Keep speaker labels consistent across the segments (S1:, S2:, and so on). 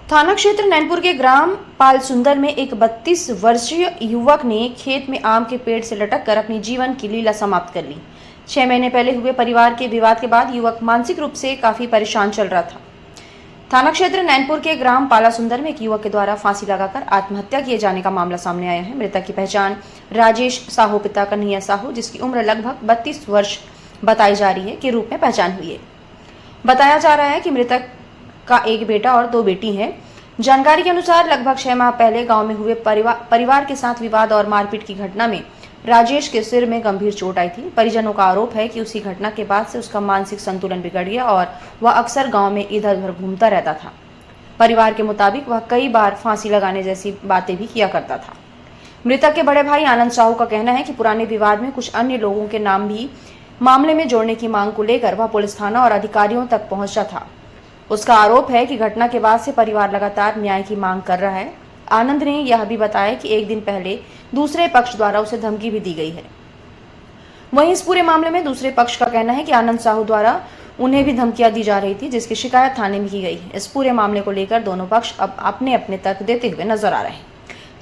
S1: थाना क्षेत्र नैनपुर के ग्राम पालसुंदर में एक 32 वर्षीय युवक ने खेत में आम के पेड़ से लटक कर अपनी जीवन की लीला समाप्त कर ली। 6 महीने पहले हुए परिवार के विवाद के बाद युवक मानसिक रूप से काफी परेशान चल रहा था। थाना क्षेत्र नैनपुर के ग्राम पालासुंदर में एक युवक के द्वारा फांसी लगाकर आत्महत्या किए जाने का मामला सामने आया है। मृतक की पहचान राजेश साहू पिता कन्हैया साहू, जिसकी उम्र लगभग 32 वर्ष बताई जा रही है, के रूप में पहचान हुई है। बताया जा रहा है कि मृतक का एक बेटा और 2 बेटी हैं। जानकारी के अनुसार लगभग 6 माह पहले गांव में हुए परिवार के साथ विवाद और मारपीट की घटना में राजेश के सिर में गंभीर चोट आई थी। परिजनों का आरोप है कि उसी घटना के बाद से उसका मानसिक संतुलन बिगड़ गया और वह अक्सर गांव में इधर उधर घूमता रहता था। परिवार के मुताबिक वह कई बार फांसी लगाने जैसी बातें भी किया करता था। मृतक के बड़े भाई आनंद साहू का कहना है कि पुराने विवाद में कुछ अन्य लोगों के नाम भी मामले में जोड़ने की मांग को लेकर वह पुलिस थाना और अधिकारियों तक पहुंचा था। उसका आरोप है कि घटना के बाद से परिवार लगातार न्याय की मांग कर रहा है। आनंद ने यह भी बताया कि एक दिन पहले दूसरे पक्ष द्वारा उसे धमकी भी दी गई है। वहीं इस पूरे मामले में दूसरे पक्ष का कहना है कि आनंद साहू द्वारा उन्हें भी धमकियां दी जा रही थी, जिसकी शिकायत थाने में की गई है। इस पूरे मामले को लेकर दोनों पक्ष अब अपने अपने तर्क देते हुए नजर आ रहे हैं।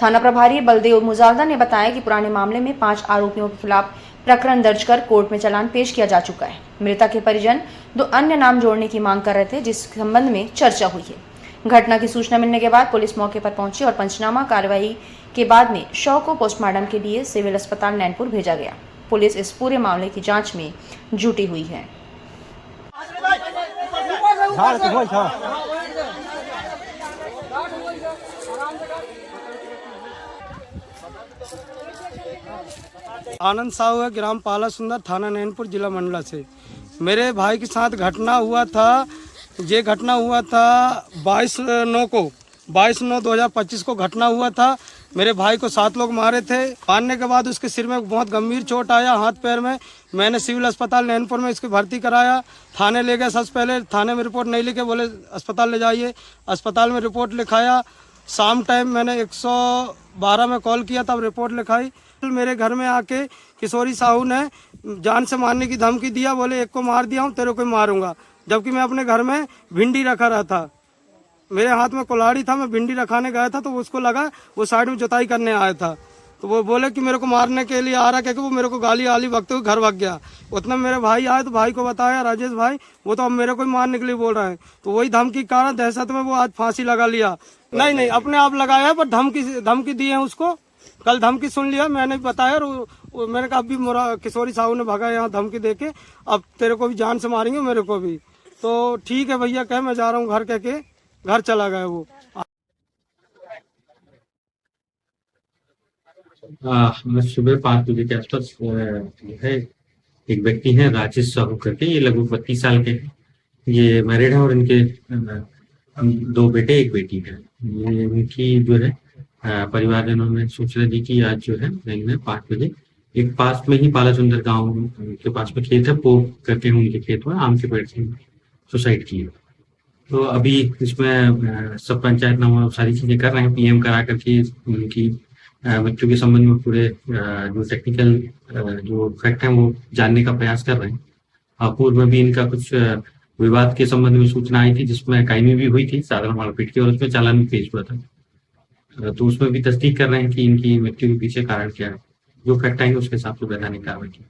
S1: थाना प्रभारी बलदेव मुजालदा ने बताया कि पुराने मामले में 5 आरोपियों के खिलाफ प्रकरण दर्ज कर कोर्ट में चालान पेश किया जा चुका है। मृतक के परिजन 2 अन्य नाम जोड़ने की मांग कर रहे थे, जिस संबंध में चर्चा हुई है। घटना की सूचना मिलने के बाद पुलिस मौके पर पहुंची और पंचनामा कार्रवाई के बाद में शव को पोस्टमार्टम के लिए सिविल अस्पताल नैनपुर भेजा गया। पुलिस इस पूरे मामले की जांच में जुटी हुई है।
S2: आनंद साहू है, ग्राम पालासुंदर, थाना नैनपुर, जिला मंडला से। मेरे भाई के साथ घटना हुआ था। ये घटना हुआ था 22/9/2025 को घटना हुआ था। मेरे भाई को 7 लोग मारे थे। मारने के बाद उसके सिर में बहुत गंभीर चोट आया, हाथ पैर में। मैंने सिविल अस्पताल नैनपुर में इसकी भर्ती कराया। थाने ले गए। सबसे पहले थाने में रिपोर्ट नहीं लिखे, बोले अस्पताल ले जाइए। अस्पताल में रिपोर्ट लिखाया। शाम टाइम मैंने 112 में कॉल किया, तब रिपोर्ट लिखाई। मेरे घर में आके किशोरी साहू ने जान से मारने की धमकी दिया, बोले एक को मार दिया हूँ, तेरे को मारूंगा। जबकि मैं अपने घर में भिंडी रखा रहा था। मेरे हाथ में कुल्हाड़ी था, मैं भिंडी रखाने गया था, तो उसको लगा वो साइड में जुताई करने आया था। तो वो बोले कि मेरे को मारने के लिए आ रहा, क्योंकि वो मेरे को गाली आली बकते हुए घर भाग गया। उतना मेरे भाई आए तो भाई को बताया, राजेश भाई, वो तो अब मेरे को ही मारने के लिए बोल रहे हैं। तो वही धमकी के कारण दहशत में वो आज फांसी लगा लिया। नहीं, अपने आप लगाया है, पर धमकी दी है उसको। कल धमकी सुन लिया, मैंने बताया और मैंने कहा अभी मोरा किशोरी साहू ने भगा यहाँ धमकी देके, अब तेरे को भी जान से मारेंगे, मेरे को भी। तो ठीक है भैया, कह मैं जा रहा हूँ घर, कह के घर चला गया वो।
S3: सुबह 5 बजे के आसपास है एक व्यक्ति है राजेश साहू करके, ये लगभग 32 साल के हैं। ये मैरिड है और इनके 2 बेटे 1 बेटी है। ये इनकी जो है परिवारजनों ने सूचना दी कि आज जो है 5 बजे एक पास में ही पालासुंदर गांव के पास में खेत है, वो करके उनके खेत में आम के पेड़ से सुसाइड की है। तो अभी इसमें सब पंचायत नाम सारी चीजें कर रहे हैं, पीएम करा करके उनकी मृत्यु के संबंध में पूरे जो टेक्निकल जो फैक्ट है वो जानने का प्रयास कर रहे हैं। पूर्व में भी इनका कुछ विवाद के संबंध में सूचना आई थी, जिसमें कायमी भी हुई थी साधारण मारपीट की, और उसमें चालान भी पेश हुआ था। तो उसमें भी तस्दीक कर रहे हैं कि इनकी मृत्यु के पीछे कारण क्या है। जो फैक्ट आएंगे उसके हिसाब से वैधानिक कार्रवाई की।